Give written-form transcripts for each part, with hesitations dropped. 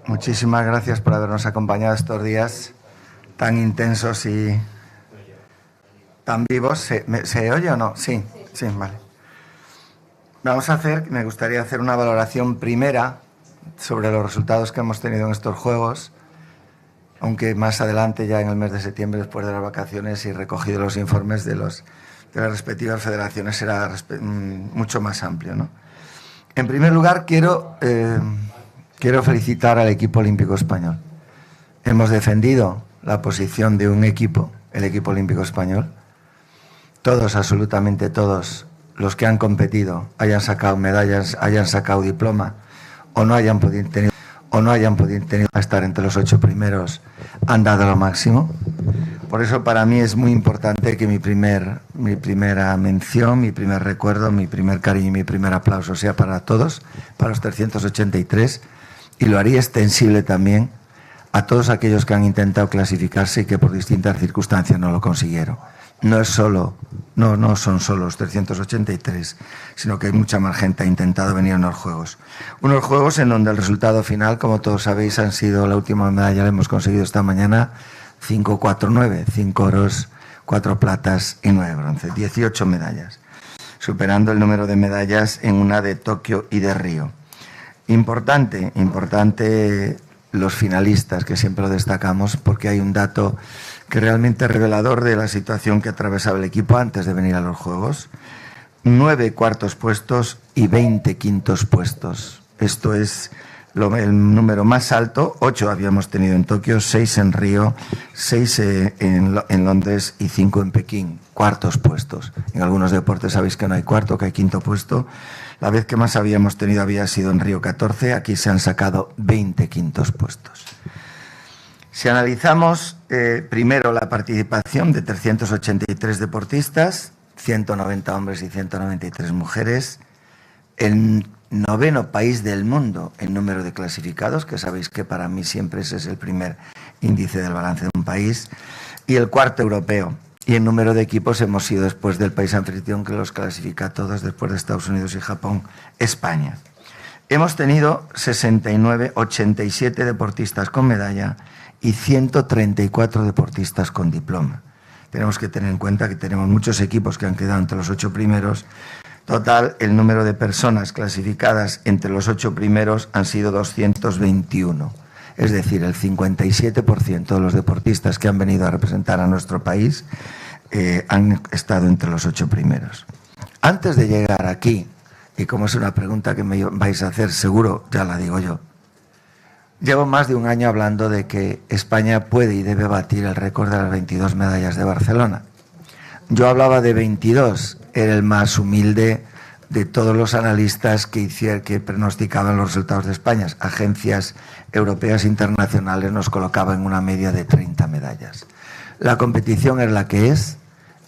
Muchísimas gracias por habernos acompañado estos días tan intensos y tan vivos. ¿Se oye o no? Sí, sí, vale. Me gustaría hacer una valoración primera sobre los resultados que hemos tenido en estos Juegos, aunque más adelante, ya en el mes de septiembre, después de las vacaciones y recogido los informes de las respectivas federaciones, será mucho más amplio, ¿no? En primer lugar, quiero felicitar al equipo olímpico español. Hemos defendido la posición de un equipo, el equipo olímpico español. Todos, absolutamente todos, los que han competido, hayan sacado medallas, hayan sacado diploma o no hayan podido tener a estar entre los 8 primeros, han dado lo máximo. Por eso para mí es muy importante que mi primera mención, mi primer recuerdo, mi primer cariño y mi primer aplauso sea para todos, para los 383, y lo haría extensible también a todos aquellos que han intentado clasificarse y que por distintas circunstancias no lo consiguieron. No son solo los 383, sino que hay mucha más gente que ha intentado venir a unos Juegos. Unos Juegos en donde el resultado final, como todos sabéis, han sido la última medalla, la hemos conseguido esta mañana, 5, 4, 9, 5 oros, 4 platas y 9 bronces, 18 medallas, superando el número de medallas en una de Tokio y de Río. Importante los finalistas, que siempre lo destacamos, porque hay un dato que realmente es revelador de la situación que atravesaba el equipo antes de venir a los Juegos. 9 cuartos puestos y 20 quintos puestos. Esto es el número más alto. 8 habíamos tenido en Tokio, 6 en Río, 6 en Londres y 5 en Pekín. Cuartos puestos. En algunos deportes sabéis que no hay cuarto, que hay quinto puesto. La vez que más habíamos tenido había sido en Río 14, aquí se han sacado 20 quintos puestos. Si analizamos primero la participación de 383 deportistas, 190 hombres y 193 mujeres, el 9º país del mundo en número de clasificados, que sabéis que para mí siempre ese es el primer índice del balance de un país, y el 4º europeo. Y en número de equipos hemos sido, después del país anfitrión que los clasifica a todos, después de Estados Unidos y Japón, España. Hemos tenido 87 deportistas con medalla y 134 deportistas con diploma. Tenemos que tener en cuenta que tenemos muchos equipos que han quedado entre los 8 primeros. Total, el número de personas clasificadas entre los 8 primeros han sido 221. Es decir, el 57% de los deportistas que han venido a representar a nuestro país han estado entre los 8 primeros. Antes de llegar aquí, y como es una pregunta que me vais a hacer, seguro ya la digo yo, llevo más de un año hablando de que España puede y debe batir el récord de las 22 medallas de Barcelona. Yo hablaba de 22, era el más humilde de todos los analistas que pronosticaban los resultados de España. Agencias europeas internacionales nos colocaban en una media de 30 medallas. La competición es la que es,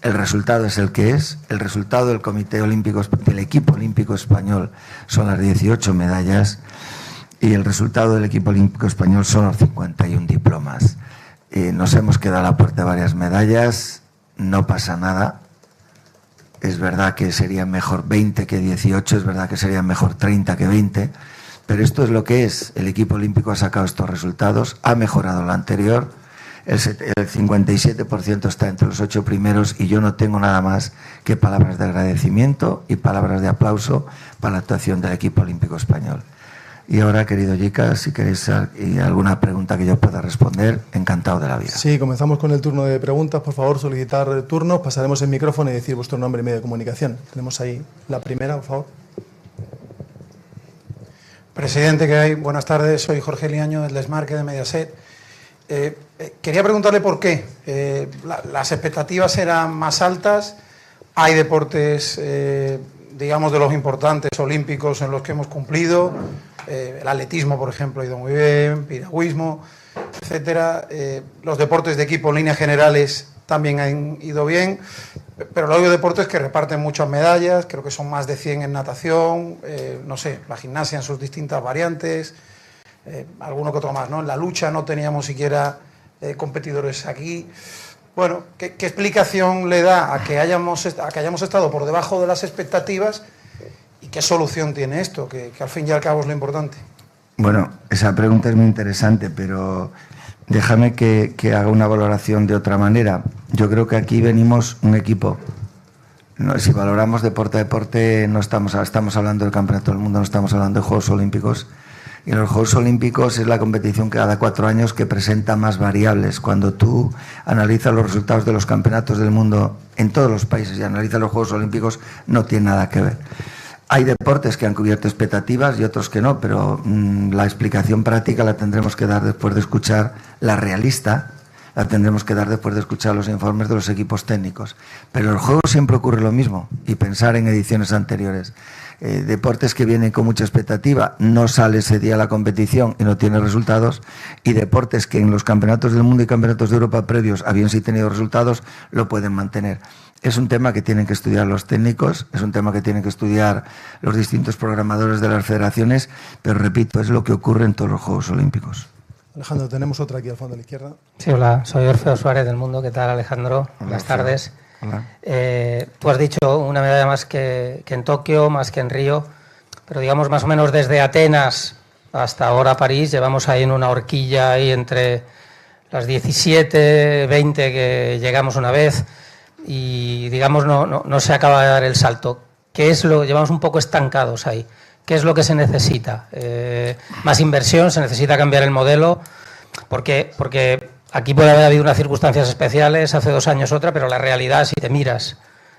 el resultado es el que es, el resultado del Comité Olímpico, del equipo olímpico español son las 18 medallas y el resultado del equipo olímpico español son los 51 diplomas. Nos hemos quedado a la puerta de varias medallas, no pasa nada. Es verdad que sería mejor 20 que 18, es verdad que sería mejor 30 que 20, pero esto es lo que es. El equipo olímpico ha sacado estos resultados, ha mejorado lo anterior, el 57% está entre los 8 primeros y yo no tengo nada más que palabras de agradecimiento y palabras de aplauso para la actuación del equipo olímpico español. Y ahora, querido Jica, si queréis alguna pregunta que yo pueda responder, encantado de la vida. Sí, comenzamos con el turno de preguntas. Por favor, solicitar turno. Pasaremos el micrófono y decir vuestro nombre y medio de comunicación. Tenemos ahí la primera, por favor. Presidente, ¿qué hay? Buenas tardes. Soy Jorge Liaño, del Desmarque de Mediaset. Quería preguntarle por qué. Las expectativas eran más altas. Hay deportes, digamos, de los importantes olímpicos en los que hemos cumplido. El atletismo, por ejemplo, ha ido muy bien, piragüismo, etcétera. Los deportes de equipo en líneas generales también han ido bien, pero luego hay deportes que reparten muchas medallas, creo que son más de 100 en natación, no sé, la gimnasia en sus distintas variantes, alguno que otro más, ¿no? En la lucha no teníamos siquiera competidores aquí. Bueno, ¿qué explicación le da a que hayamos estado por debajo de las expectativas? ¿Y qué solución tiene esto? Que al fin y al cabo es lo importante. Bueno, esa pregunta es muy interesante, pero déjame que haga una valoración de otra manera. Yo creo que aquí venimos un equipo. No, si valoramos deporte a deporte, no estamos hablando del Campeonato del Mundo, no estamos hablando de Juegos Olímpicos. Y en los Juegos Olímpicos es la competición cada 4 años que presenta más variables. Cuando tú analizas los resultados de los campeonatos del mundo en todos los países y analizas los Juegos Olímpicos, no tiene nada que ver. Hay deportes que han cubierto expectativas y otros que no, pero la explicación práctica la tendremos que dar después de escuchar la realista, la tendremos que dar después de escuchar los informes de los equipos técnicos. Pero en los juegos siempre ocurre lo mismo, y pensar en ediciones anteriores. Deportes que vienen con mucha expectativa, no sale ese día a la competición y no tiene resultados, y deportes que en los campeonatos del mundo y campeonatos de Europa previos habían sí tenido resultados, lo pueden mantener. Es un tema que tienen que estudiar los técnicos, es un tema que tienen que estudiar los distintos programadores de las federaciones, pero repito, es lo que ocurre en todos los Juegos Olímpicos. Alejandro, tenemos otra aquí al fondo a la izquierda. Sí, hola, soy Orfeo Suárez del Mundo. ¿Qué tal, Alejandro? Hola, buenas Orfeo. tardes. Hola. Tú has dicho una medalla más que en Tokio, más que en Río, pero digamos más o menos desde Atenas hasta ahora París, llevamos ahí en una horquilla ahí entre las 17, 20 que llegamos una vez y digamos no se acaba de dar el salto. ¿Qué es lo? Llevamos un poco estancados ahí. ¿Qué es lo que se necesita? Más inversión, se necesita cambiar el modelo, porque aquí puede haber habido unas circunstancias especiales, hace 2 años otra, pero la realidad, si te miras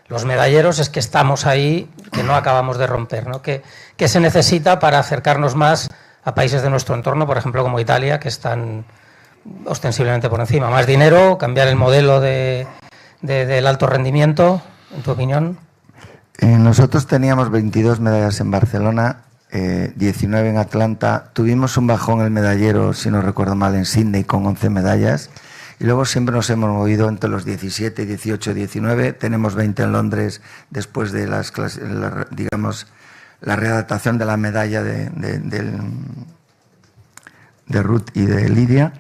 los medalleros, es que estamos ahí, que no acabamos de romper, ¿no? ¿Qué se necesita para acercarnos más a países de nuestro entorno, por ejemplo, como Italia, que están ostensiblemente por encima? ¿Más dinero? ¿Cambiar el modelo del alto rendimiento, en tu opinión? Nosotros teníamos 22 medallas en Barcelona, 19 en Atlanta. Tuvimos un bajón el medallero, si no recuerdo mal, en Sydney con 11 medallas. Y luego siempre nos hemos movido entre los 17, 18, 19. Tenemos 20 en Londres después de la readaptación de la medalla de Ruth y de Lidia.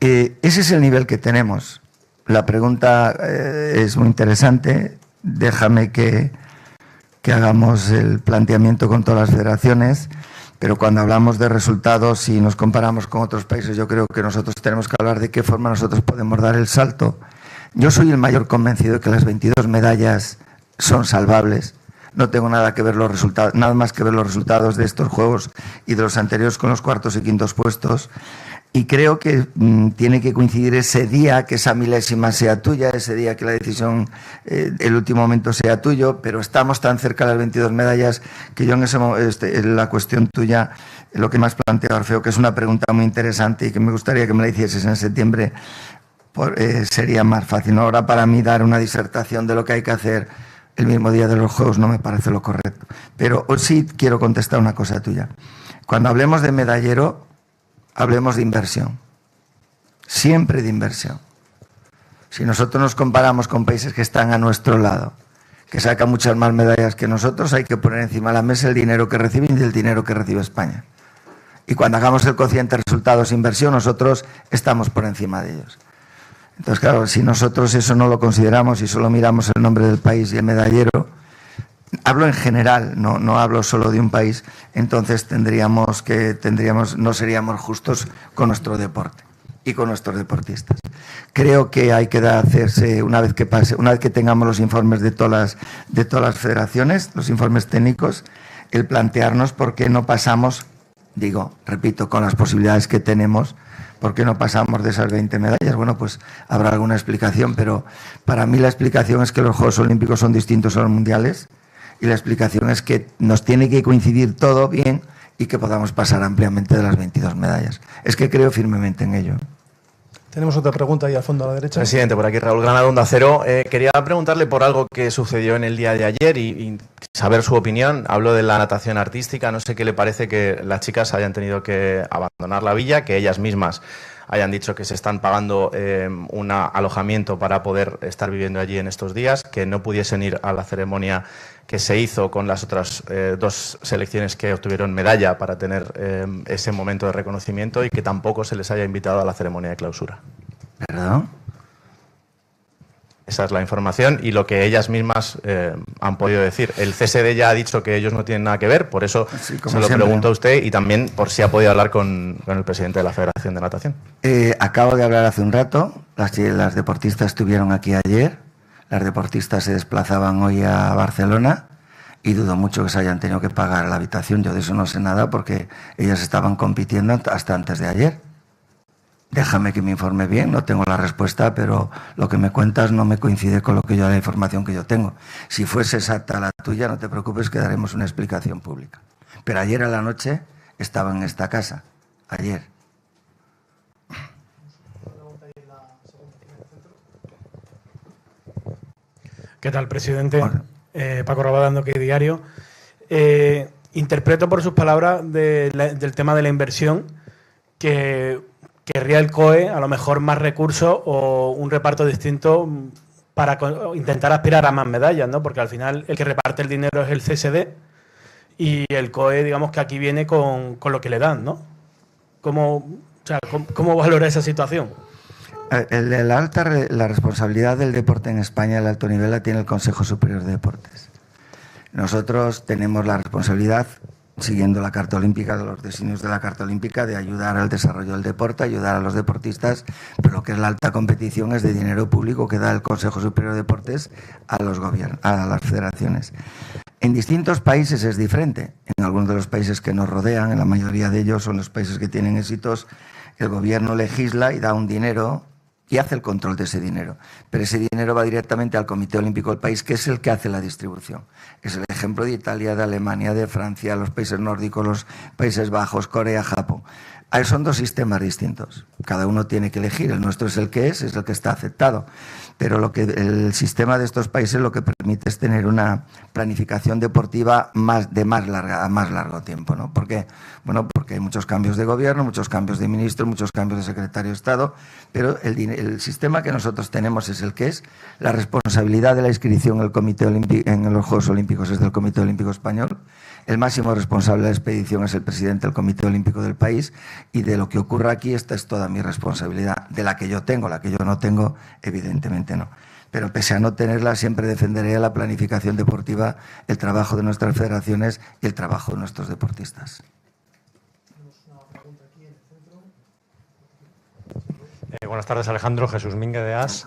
Ese es el nivel que tenemos. La pregunta es muy interesante. Déjame que hagamos el planteamiento con todas las federaciones, pero cuando hablamos de resultados y nos comparamos con otros países, yo creo que nosotros tenemos que hablar de qué forma nosotros podemos dar el salto. Yo soy el mayor convencido de que las 22 medallas son salvables. No tengo nada más que ver los resultados de estos juegos y de los anteriores con los cuartos y quintos puestos. Y creo que tiene que coincidir ese día que esa milésima sea tuya, ese día que la decisión, el último momento sea tuyo, pero estamos tan cerca de las 22 medallas que yo en la cuestión tuya, lo que me has planteado, Orfeo, que es una pregunta muy interesante y que me gustaría que me la hicieses en septiembre, sería más fácil. Ahora para mí dar una disertación de lo que hay que hacer el mismo día de los Juegos no me parece lo correcto. Pero sí quiero contestar una cosa tuya. Cuando hablemos de medallero, hablemos de inversión, siempre de inversión. Si nosotros nos comparamos con países que están a nuestro lado, que sacan muchas más medallas que nosotros, hay que poner encima de la mesa el dinero que reciben y el dinero que recibe España. Y cuando hagamos el cociente resultados-inversión, nosotros estamos por encima de ellos. Entonces, claro, si nosotros eso no lo consideramos y solo miramos el nombre del país y el medallero, hablo en general, no hablo solo de un país, entonces no seríamos justos con nuestro deporte y con nuestros deportistas. Creo que hay que hacerse, una vez que tengamos los informes de todas las federaciones, los informes técnicos, el plantearnos por qué no pasamos, repito, con las posibilidades que tenemos, ¿por qué no pasamos de esas 20 medallas? Bueno, pues habrá alguna explicación, pero para mí la explicación es que los Juegos Olímpicos son distintos a los mundiales. Y la explicación es que nos tiene que coincidir todo bien y que podamos pasar ampliamente de las 22 medallas. Es que creo firmemente en ello. Tenemos otra pregunta ahí al fondo a la derecha. Presidente, por aquí Raúl Granado, Onda Cero. Quería preguntarle por algo que sucedió en el día de ayer y saber su opinión. Hablo de la natación artística. No sé qué le parece que las chicas hayan tenido que abandonar la villa, que ellas mismas hayan dicho que se están pagando un alojamiento para poder estar viviendo allí en estos días, que no pudiesen ir a la ceremonia que se hizo con las otras 2 selecciones que obtuvieron medalla para tener ese momento de reconocimiento y que tampoco se les haya invitado a la ceremonia de clausura. ¿Perdón? Esa es la información y lo que ellas mismas han podido decir. El CSD ya ha dicho que ellos no tienen nada que ver, por eso sí, se lo pregunto a usted y también por si ha podido hablar con el presidente de la Federación de Natación. Acabo de hablar hace un rato, las deportistas estuvieron aquí ayer, las deportistas se desplazaban hoy a Barcelona y dudo mucho que se hayan tenido que pagar la habitación. Yo de eso no sé nada porque ellas estaban compitiendo hasta antes de ayer. Déjame que me informe bien, no tengo la respuesta, pero lo que me cuentas no me coincide con la información que yo tengo. Si fuese exacta la tuya, no te preocupes, que daremos una explicación pública. Pero ayer a la noche estaba en esta casa, ayer. ¿Qué tal, presidente? Paco Rabadán, OK Diario. Interpreto por sus palabras del tema de la inversión que querría el COE a lo mejor más recursos o un reparto distinto para intentar aspirar a más medallas, ¿no? Porque al final el que reparte el dinero es el CSD y el COE, digamos que aquí viene con lo que le dan, ¿no? ¿Cómo valora esa situación? La responsabilidad del deporte en España, el alto nivel, la tiene el Consejo Superior de Deportes. Nosotros tenemos la responsabilidad, siguiendo la Carta Olímpica, de los designios de la Carta Olímpica, de ayudar al desarrollo del deporte, ayudar a los deportistas, pero lo que es la alta competición es de dinero público que da el Consejo Superior de Deportes a los gobiernos, a las federaciones. En distintos países es diferente. En algunos de los países que nos rodean, en la mayoría de ellos son los países que tienen éxitos, el gobierno legisla y da un dinero y hace el control de ese dinero. Pero ese dinero va directamente al Comité Olímpico del país, que es el que hace la distribución. Es el ejemplo de Italia, de Alemania, de Francia, los países nórdicos, los Países Bajos, Corea, Japón. Ahí son dos sistemas distintos. Cada uno tiene que elegir. El nuestro es el que es el que está aceptado. Pero el sistema de estos países lo que permite es tener una planificación deportiva a más largo tiempo, ¿no? ¿Por qué? Bueno, porque hay muchos cambios de gobierno, muchos cambios de ministro, muchos cambios de secretario de Estado, pero el sistema que nosotros tenemos es el que es. La responsabilidad de la inscripción en los Juegos Olímpicos es del Comité Olímpico Español. El máximo responsable de la expedición es el presidente del Comité Olímpico del país y de lo que ocurra aquí, esta es toda mi responsabilidad, de la que yo tengo, la que yo no tengo, evidentemente no. Pero pese a no tenerla, siempre defenderé la planificación deportiva, el trabajo de nuestras federaciones y el trabajo de nuestros deportistas. Buenas tardes, Alejandro. Jesús Mingue de AS.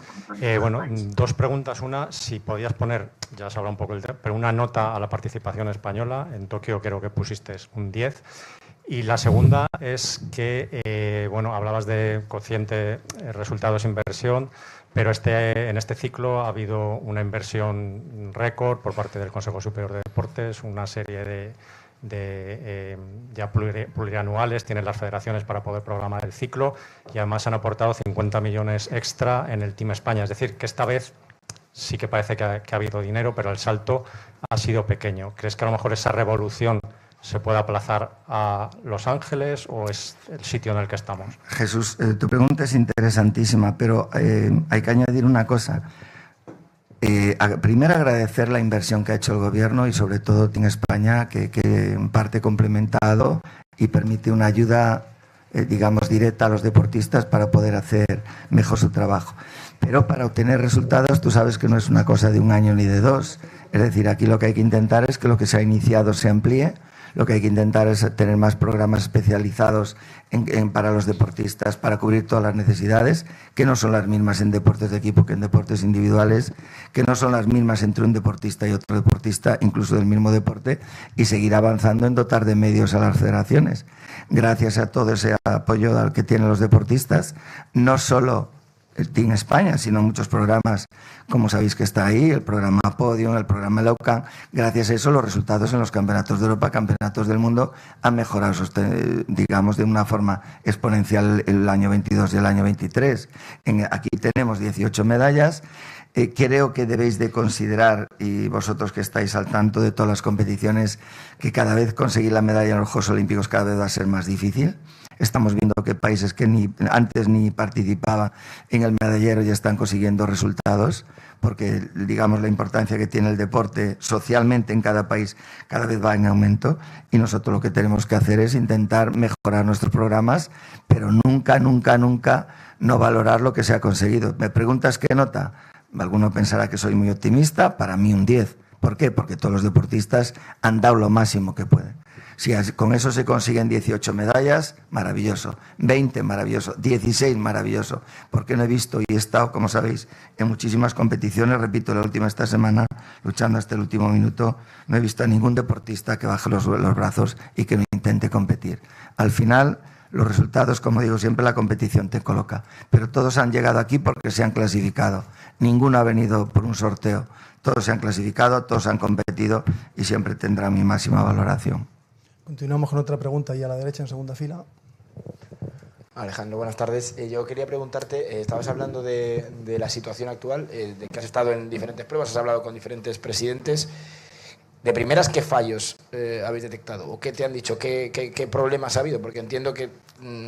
Dos preguntas. Una, si podías poner, ya se habla un poco del tema, pero una nota a la participación española. En Tokio creo que pusiste un 10. Y la segunda es que, hablabas de cociente resultados-inversión, pero en este ciclo ha habido una inversión récord por parte del Consejo Superior de Deportes, una serie de ya plurianuales tienen las federaciones para poder programar el ciclo y además han aportado 50 millones extra en el Team España. Es decir, que esta vez sí que parece que ha habido dinero, pero el salto ha sido pequeño. ¿Crees que a lo mejor esa revolución se puede aplazar a Los Ángeles o es el sitio en el que estamos? Jesús, tu pregunta es interesantísima, pero hay que añadir una cosa. Primero, agradecer la inversión que ha hecho el Gobierno y sobre todo Team España, que en parte complementado y permite una ayuda, directa a los deportistas para poder hacer mejor su trabajo. Pero para obtener resultados, tú sabes que no es una cosa de un año ni de dos. Es decir, aquí lo que hay que intentar es que lo que se ha iniciado se amplíe. Lo que hay que intentar es tener más programas especializados para los deportistas, para cubrir todas las necesidades, que no son las mismas en deportes de equipo que en deportes individuales, que no son las mismas entre un deportista y otro deportista, incluso del mismo deporte, y seguir avanzando en dotar de medios a las federaciones. Gracias a todo ese apoyo al que tienen los deportistas, no solo el Team España, sino muchos programas, como sabéis que está ahí, el programa Podium, el programa Leucan. Gracias a eso, los resultados en los campeonatos de Europa, campeonatos del mundo, han mejorado, de una forma exponencial el año 22 y el año 23. Aquí tenemos 18 medallas. Creo que debéis de considerar, y vosotros que estáis al tanto de todas las competiciones, que cada vez conseguir la medalla en los Juegos Olímpicos cada vez va a ser más difícil. Estamos viendo que países que antes ni participaban en el medallero ya están consiguiendo resultados, porque la importancia que tiene el deporte socialmente en cada país cada vez va en aumento, y nosotros lo que tenemos que hacer es intentar mejorar nuestros programas, pero nunca no valorar lo que se ha conseguido. ¿Me preguntas qué nota? Alguno pensará que soy muy optimista, para mí un 10. ¿Por qué? Porque todos los deportistas han dado lo máximo que pueden. Si con eso se consiguen 18 medallas, maravilloso. 20, maravilloso. 16, maravilloso. Porque no he visto y he estado, como sabéis, en muchísimas competiciones, repito, la última esta semana, luchando hasta el último minuto, no he visto a ningún deportista que baje los brazos y que no intente competir. Al final, los resultados, como digo siempre, la competición te coloca. Pero todos han llegado aquí porque se han clasificado. Ninguno ha venido por un sorteo. Todos se han clasificado, todos han competido y siempre tendrán mi máxima valoración. Continuamos con otra pregunta ahí a la derecha, en segunda fila. Alejandro, buenas tardes. Yo quería preguntarte, estabas hablando de la situación actual, de que has estado en diferentes pruebas, has hablado con diferentes presidentes. De primeras, ¿qué fallos habéis detectado? ¿O qué te han dicho? ¿Qué problemas ha habido? Porque entiendo que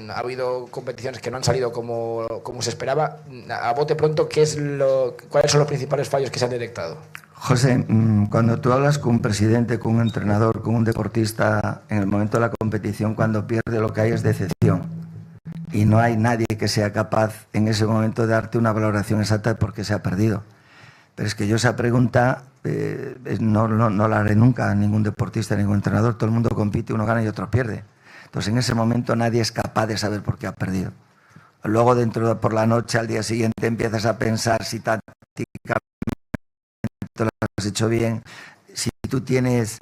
ha habido competiciones que no han salido como se esperaba. A bote pronto, ¿cuáles son los principales fallos que se han detectado? José, cuando tú hablas con un presidente, con un entrenador, con un deportista, en el momento de la competición, cuando pierde, lo que hay es decepción. Y no hay nadie que sea capaz en ese momento de darte una valoración exacta de por qué se ha perdido. Pero es que yo esa pregunta no la haré nunca a ningún deportista, a ningún entrenador. Todo el mundo compite, uno gana y otro pierde. Entonces en ese momento nadie es capaz de saber por qué ha perdido. Luego por la noche, al día siguiente, empiezas a pensar si tácticamente lo has hecho bien. Si tú tienes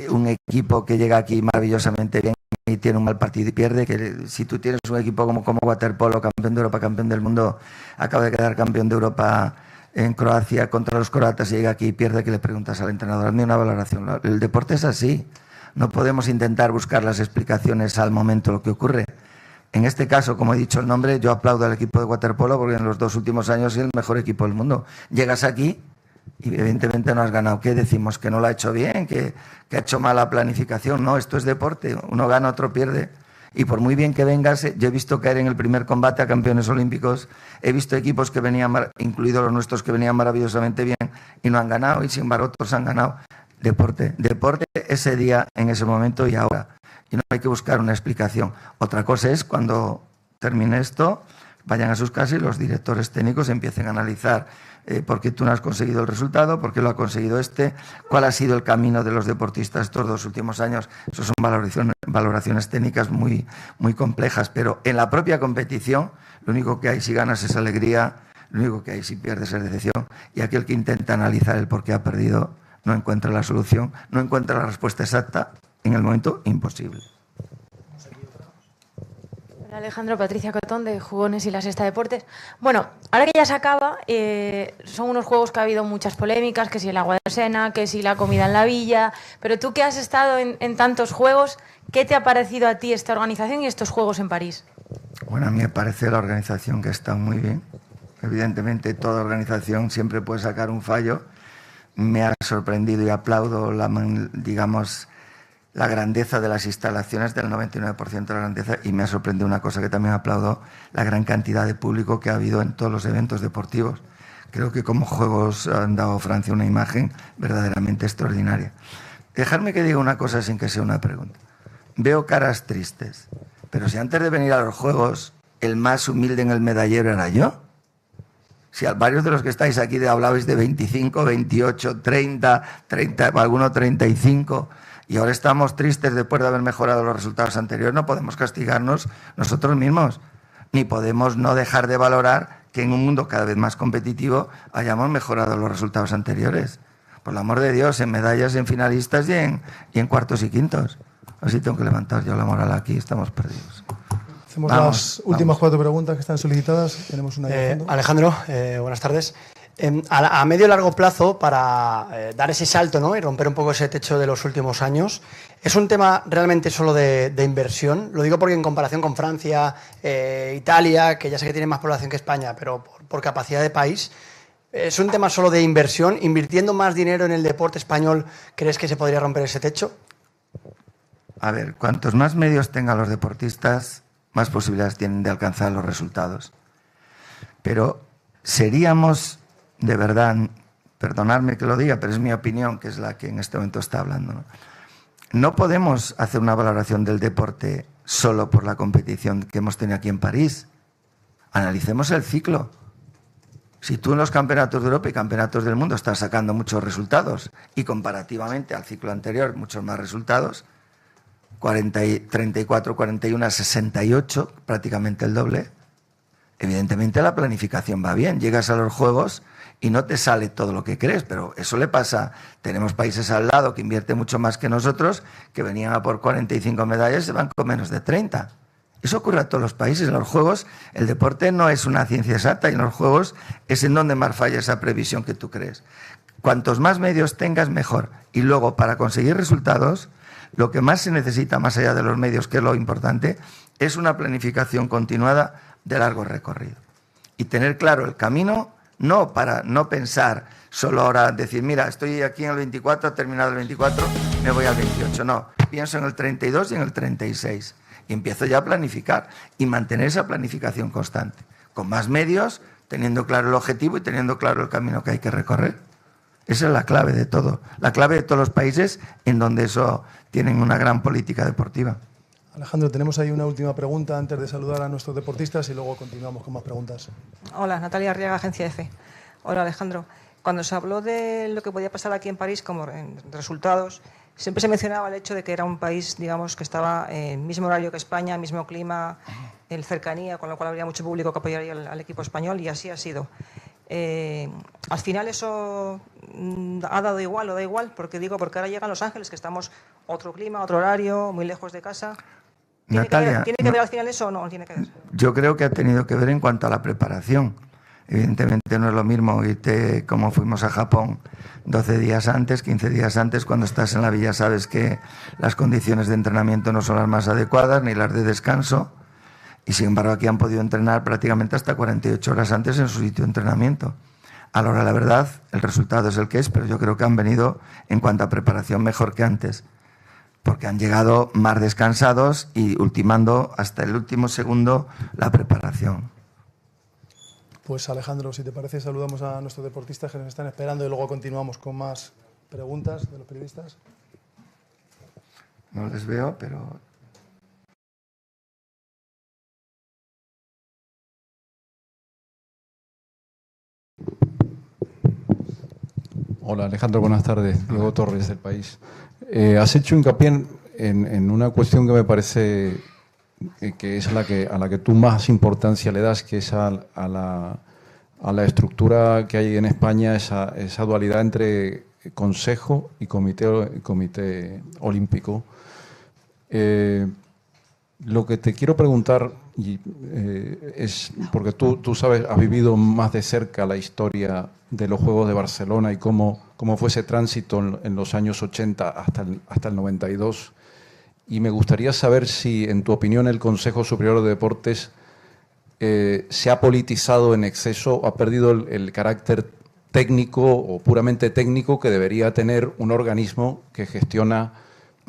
un equipo que llega aquí maravillosamente bien y tiene un mal partido y pierde, que si tú tienes un equipo como waterpolo, campeón de Europa, campeón del mundo, acaba de quedar campeón de Europa en Croacia contra los croatas y llega aquí y pierde, que le preguntas al entrenador, hazme una valoración. El deporte es así. No podemos intentar buscar las explicaciones al momento de lo que ocurre. En este caso, como he dicho el nombre, yo aplaudo al equipo de waterpolo porque en los 2 últimos años es el mejor equipo del mundo. Llegas aquí y evidentemente no has ganado. ¿Qué decimos? ¿Que no lo ha hecho bien? ¿Que ha hecho mala planificación? No, esto es deporte. Uno gana, otro pierde. Y por muy bien que vengas, yo he visto caer en el primer combate a campeones olímpicos, he visto equipos que venían, incluidos los nuestros, que venían maravillosamente bien y no han ganado, y sin embargo otros han ganado. Deporte ese día, en ese momento y ahora. Y no hay que buscar una explicación. Otra cosa es cuando termine esto, vayan a sus casas y los directores técnicos empiecen a analizar por qué tú no has conseguido el resultado, por qué lo ha conseguido cuál ha sido el camino de los deportistas estos 2 últimos años. Eso son valoraciones técnicas muy, muy complejas, pero en la propia competición lo único que hay si ganas es alegría, lo único que hay si pierdes es decepción, y aquel que intenta analizar el por qué ha perdido no encuentra la solución, no encuentra la respuesta exacta en el momento imposible. Hola Alejandro, Patricia Cotón de Jugones y la Sexta Deportes. Bueno, ahora que ya se acaba, son unos juegos que ha habido muchas polémicas, que si el agua de Sena, que si la comida en la villa, pero tú que has estado en tantos juegos, ¿qué te ha parecido a ti esta organización y estos juegos en París? Bueno, a mí me parece la organización que está muy bien. Evidentemente toda organización siempre puede sacar un fallo. Me ha sorprendido y aplaudo la grandeza de las instalaciones, del 99% de la grandeza, y me ha sorprendido una cosa que también aplaudo, la gran cantidad de público que ha habido en todos los eventos deportivos. Creo que como juegos han dado a Francia una imagen verdaderamente extraordinaria. Dejadme que diga una cosa sin que sea una pregunta. Veo caras tristes, pero si antes de venir a los juegos el más humilde en el medallero era yo. Si varios de los que estáis aquí hablabais de 25, 28, 30, alguno 35, y ahora estamos tristes después de haber mejorado los resultados anteriores, no podemos castigarnos nosotros mismos, ni podemos no dejar de valorar que en un mundo cada vez más competitivo hayamos mejorado los resultados anteriores. Por el amor de Dios, en medallas, en finalistas y en cuartos y quintos. Así tengo que levantar yo la moral aquí, estamos perdidos. Hacemos las últimas 4 preguntas que están solicitadas. Tenemos una ahí. Alejandro, buenas tardes. A medio y largo plazo, para dar ese salto, ¿no?, y romper un poco ese techo de los últimos años, ¿es un tema realmente solo de inversión? Lo digo porque en comparación con Francia, Italia, que ya sé que tiene más población que España, pero por capacidad de país, ¿es un tema solo de inversión? ¿Invirtiendo más dinero en el deporte español, crees que se podría romper ese techo? A ver, cuantos más medios tengan los deportistas, más posibilidades tienen de alcanzar los resultados. Pero seríamos, de verdad, perdonadme que lo diga, pero es mi opinión, que es la que en este momento está hablando, ¿no? No podemos hacer una valoración del deporte solo por la competición que hemos tenido aquí en París. Analicemos el ciclo. Si tú en los campeonatos de Europa y campeonatos del mundo estás sacando muchos resultados y comparativamente al ciclo anterior muchos más resultados, 34, 41, 68, prácticamente el doble, evidentemente la planificación va bien. Llegas a los Juegos y no te sale todo lo que crees, pero eso le pasa. Tenemos países al lado que invierten mucho más que nosotros, que venían a por 45 medallas y se van con menos de 30. Eso ocurre a todos los países. En los Juegos el deporte no es una ciencia exacta y en los Juegos es en donde más falla esa previsión que tú crees. Cuantos más medios tengas, mejor. Y luego, para conseguir resultados, lo que más se necesita, más allá de los medios, que es lo importante, es una planificación continuada de largo recorrido. Y tener claro el camino, no para no pensar solo ahora, decir, mira, estoy aquí en el 24, ha terminado el 24, me voy al 28. No, pienso en el 32 y en el 36. Y empiezo ya a planificar y mantener esa planificación constante, con más medios, teniendo claro el objetivo y teniendo claro el camino que hay que recorrer. Esa es la clave de todo, la clave de todos los países en donde eso tienen una gran política deportiva. Alejandro, tenemos ahí una última pregunta antes de saludar a nuestros deportistas y luego continuamos con más preguntas. Hola, Natalia Arriaga, Agencia EFE. Hola, Alejandro. Cuando se habló de lo que podía pasar aquí en París como en resultados, siempre se mencionaba el hecho de que era un país, digamos, que estaba en el mismo horario que España, mismo clima, en cercanía, con lo cual habría mucho público que apoyaría al equipo español, y así ha sido. Al final eso ha dado igual o da igual, porque ahora llegan Los Ángeles, que estamos otro clima, otro horario, muy lejos de casa. Natalia, ¿Tiene que ver al final eso o no tiene que ver? Yo creo que ha tenido que ver en cuanto a la preparación. Evidentemente no es lo mismo irte como fuimos a Japón 12 días antes, 15 días antes. Cuando estás en la villa sabes que las condiciones de entrenamiento no son las más adecuadas ni las de descanso, y sin embargo aquí han podido entrenar prácticamente hasta 48 horas antes en su sitio de entrenamiento. A la hora de la verdad el resultado es el que es, pero yo creo que han venido en cuanto a preparación mejor que antes, porque han llegado más descansados y ultimando hasta el último segundo la preparación. Pues Alejandro, si te parece, saludamos a nuestros deportistas que nos están esperando y luego continuamos con más preguntas de los periodistas. No les veo, pero... Hola Alejandro, buenas tardes. Diego Torres, del País. Has hecho hincapié en una cuestión que me parece que es a la que tú más importancia le das, que es a la estructura que hay en España, esa dualidad entre Consejo y Comité Olímpico. Lo que te quiero preguntar es, porque tú sabes, has vivido más de cerca la historia de los Juegos de Barcelona y cómo fue ese tránsito en los años 80 hasta el 92, y me gustaría saber si, en tu opinión, el Consejo Superior de Deportes se ha politizado en exceso, ha perdido el carácter técnico o puramente técnico que debería tener un organismo que gestiona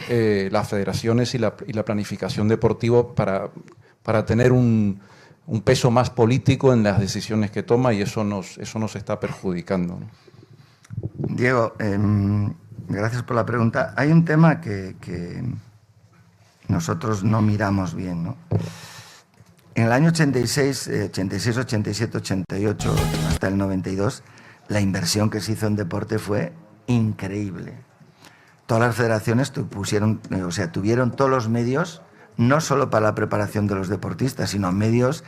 las federaciones y la planificación deportiva para tener un peso más político en las decisiones que toma, y eso nos está perjudicando, ¿no? Diego, gracias por la pregunta. Hay un tema que nosotros no miramos bien, ¿no? En el año 86, 87, 88, hasta el 92, la inversión que se hizo en deporte fue increíble. Todas las federaciones tuvieron todos los medios, no solo para la preparación de los deportistas, sino medios,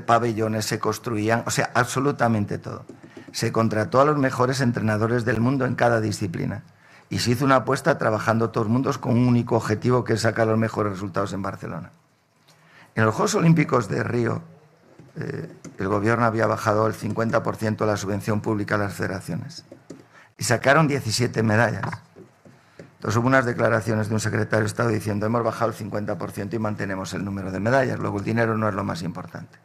pabellones se construían, absolutamente todo. Se contrató a los mejores entrenadores del mundo en cada disciplina y se hizo una apuesta trabajando todos mundos con un único objetivo, que es sacar los mejores resultados en Barcelona. En los Juegos Olímpicos de Río, el gobierno había bajado el 50% de la subvención pública a las federaciones y sacaron 17 medallas. Entonces hubo unas declaraciones de un secretario de Estado diciendo: hemos bajado el 50% y mantenemos el número de medallas, luego el dinero no es lo más importante.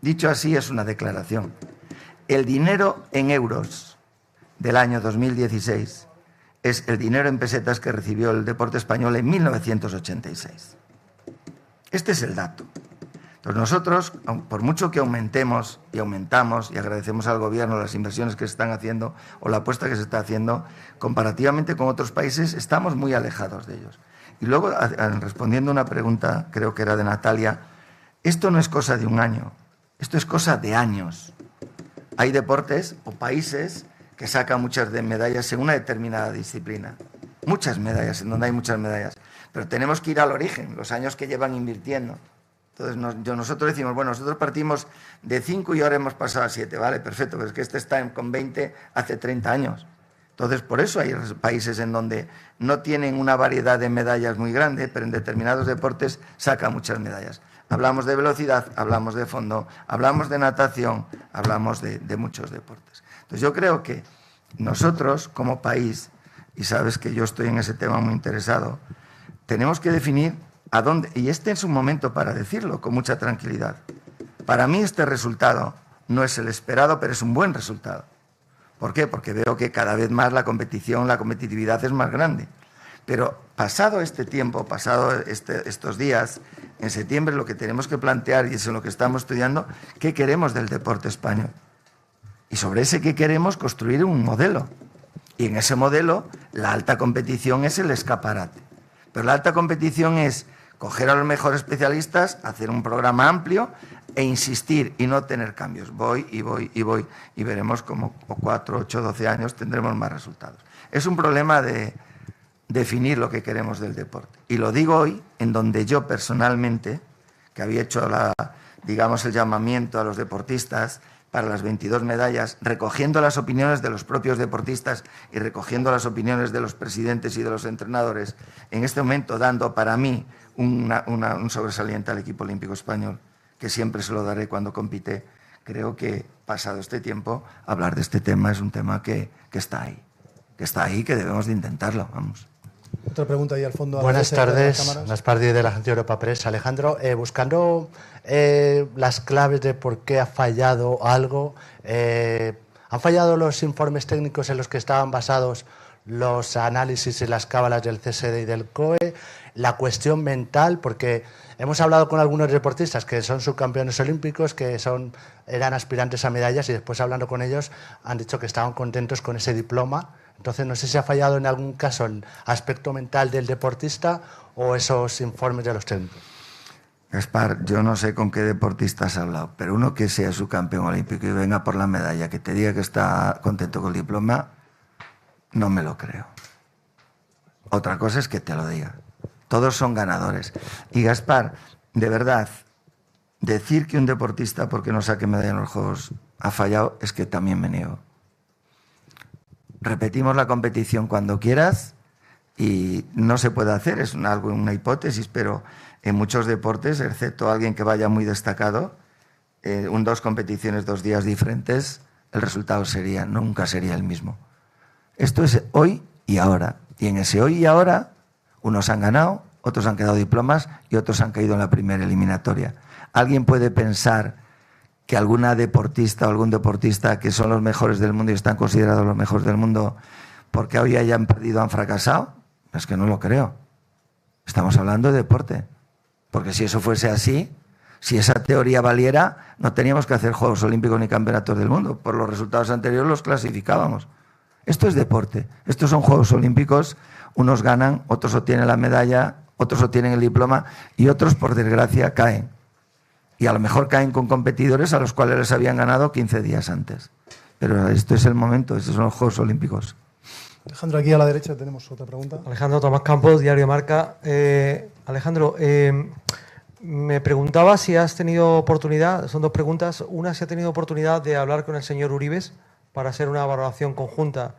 Dicho así, es una declaración. El dinero en euros del año 2016 es el dinero en pesetas que recibió el deporte español en 1986. Este es el dato. Entonces nosotros, por mucho que aumentemos y aumentamos y agradecemos al gobierno las inversiones que se están haciendo o la apuesta que se está haciendo, comparativamente con otros países estamos muy alejados de ellos. Y luego, respondiendo a una pregunta, creo que era de Natalia, esto no es cosa de un año, esto es cosa de años. Hay deportes o países que sacan muchas medallas en una determinada disciplina. Muchas medallas, en donde hay muchas medallas. Pero tenemos que ir al origen, los años que llevan invirtiendo. Entonces nosotros decimos, bueno, nosotros partimos de 5 y ahora hemos pasado a 7, vale, perfecto, pero es que este está con 20 hace 30 años. Entonces, por eso hay países en donde no tienen una variedad de medallas muy grande, pero en determinados deportes saca muchas medallas. Hablamos de velocidad, hablamos de fondo, hablamos de natación, hablamos de muchos deportes. Entonces, yo creo que nosotros, como país, y sabes que yo estoy en ese tema muy interesado, tenemos que definir a dónde, y este es un momento para decirlo con mucha tranquilidad. Para mí este resultado no es el esperado, pero es un buen resultado. ¿Por qué? Porque veo que cada vez más la competición, la competitividad es más grande. Pero pasado este tiempo, pasado estos días, en septiembre lo que tenemos que plantear, y es en lo que estamos estudiando, ¿qué queremos del deporte español? Y sobre ese qué queremos construir un modelo. Y en ese modelo la alta competición es el escaparate. Pero la alta competición es coger a los mejores especialistas, hacer un programa amplio e insistir y no tener cambios. Voy y veremos cómo 4, 8, 12 años tendremos más resultados. Es un problema de definir lo que queremos del deporte. Y lo digo hoy, en donde yo personalmente, que había hecho el llamamiento a los deportistas para las 22 medallas, recogiendo las opiniones de los propios deportistas y recogiendo las opiniones de los presidentes y de los entrenadores, en este momento dando para mí un sobresaliente al equipo olímpico español, que siempre se lo daré cuando compite. Creo que, pasado este tiempo, hablar de este tema es un tema que está ahí, que debemos de intentarlo, vamos. Otra pregunta ahí al fondo. Buenas tardes, Naspardi de la Agencia Europa Press. Alejandro, buscando las claves de por qué ha fallado algo, ¿han fallado los informes técnicos en los que estaban basados los análisis y las cábalas del CSD y del COE? La cuestión mental, porque hemos hablado con algunos deportistas que son subcampeones olímpicos, que eran aspirantes a medallas, y después hablando con ellos han dicho que estaban contentos con ese diploma. Entonces, no sé si ha fallado en algún caso el aspecto mental del deportista o esos informes de los técnicos. Gaspar, yo no sé con qué deportista has hablado, pero uno que sea subcampeón olímpico y venga por la medalla, que te diga que está contento con el diploma, no me lo creo. Otra cosa es que te lo diga. Todos son ganadores. Y Gaspar, de verdad, decir que un deportista, porque no saque medalla en los Juegos, ha fallado, es que también me niego. Repetimos la competición cuando quieras y no se puede hacer, es una hipótesis, pero en muchos deportes, excepto alguien que vaya muy destacado, 2 competiciones, 2 días diferentes, el resultado nunca sería el mismo. Esto es hoy y ahora. Y en ese hoy y ahora, unos han ganado, otros han quedado diplomas y otros han caído en la primera eliminatoria. ¿Alguien puede pensar que alguna deportista o algún deportista que son los mejores del mundo y están considerados los mejores del mundo porque hoy hayan perdido, han fracasado? Es que no lo creo. Estamos hablando de deporte. Porque si eso fuese así, si esa teoría valiera, no teníamos que hacer Juegos Olímpicos ni Campeonatos del Mundo. Por los resultados anteriores los clasificábamos. Esto es deporte. Estos son Juegos Olímpicos. Unos ganan, otros obtienen la medalla, otros obtienen el diploma y otros, por desgracia, caen. Y a lo mejor caen con competidores a los cuales les habían ganado 15 días antes. Pero esto es el momento, estos son los Juegos Olímpicos. Alejandro, aquí a la derecha tenemos otra pregunta. Alejandro Tomás Campos, Diario Marca. Alejandro, me preguntaba si has tenido oportunidad, son 2 preguntas. Una, si has tenido oportunidad de hablar con el señor Uribes para hacer una valoración conjunta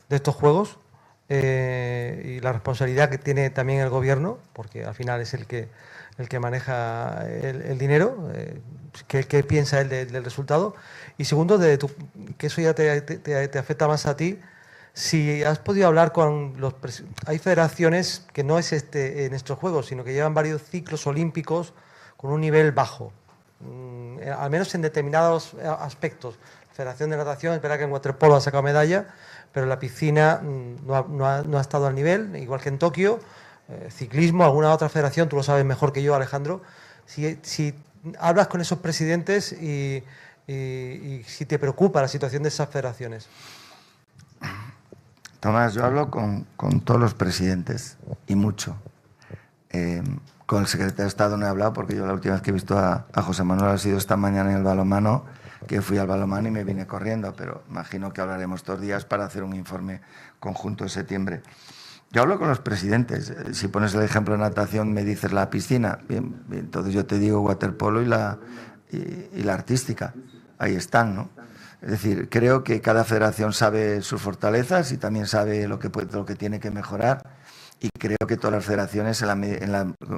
de estos Juegos y la responsabilidad que tiene también el Gobierno, porque al final es el que maneja el dinero. ¿Qué piensa él del resultado? Y segundo, que eso ya te afecta más a ti, si has podido hablar con hay federaciones que no es en estos Juegos, sino que llevan varios ciclos olímpicos con un nivel bajo, al menos en determinados aspectos. La Federación de Natación, es verdad que en waterpolo ha sacado medalla, pero en la piscina no ha estado al nivel, igual que en Tokio. Ciclismo, alguna otra federación, tú lo sabes mejor que yo, Alejandro. Si hablas con esos presidentes y si te preocupa la situación de esas federaciones. Tomás, yo hablo con todos los presidentes y mucho. Con el secretario de Estado no he hablado porque yo la última vez que he visto a José Manuel ha sido esta mañana en el balonmano, que fui al balonmano y me vine corriendo, pero imagino que hablaremos estos días para hacer un informe conjunto en septiembre. Yo hablo con los presidentes. Si pones el ejemplo de natación, me dices la piscina. Bien, entonces yo te digo waterpolo y la artística. Ahí están, ¿no? Es decir, creo que cada federación sabe sus fortalezas y también sabe lo que tiene que mejorar. Y creo que todas las federaciones,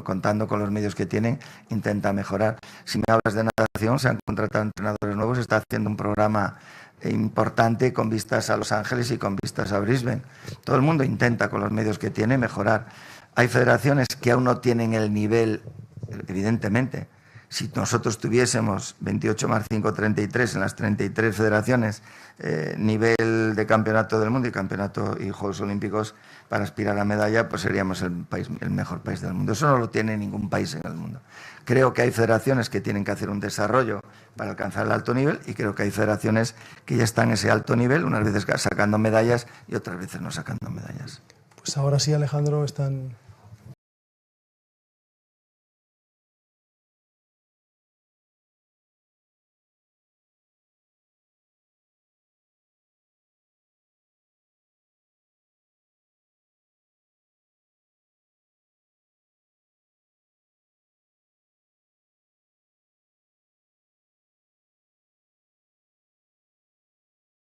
contando con los medios que tienen, intentan mejorar. Si me hablas de natación, se han contratado entrenadores nuevos, se está haciendo un programa importante con vistas a Los Ángeles y con vistas a Brisbane. Todo el mundo intenta, con los medios que tiene, mejorar. Hay federaciones que aún no tienen el nivel, evidentemente. Si nosotros tuviésemos 28 más 5, 33 en las 33 federaciones, nivel de campeonato del mundo y campeonato y Juegos Olímpicos para aspirar a medalla, pues seríamos el mejor país del mundo. Eso no lo tiene ningún país en el mundo. Creo que hay federaciones que tienen que hacer un desarrollo para alcanzar el alto nivel y creo que hay federaciones que ya están en ese alto nivel, unas veces sacando medallas y otras veces no sacando medallas. Pues ahora sí, Alejandro, están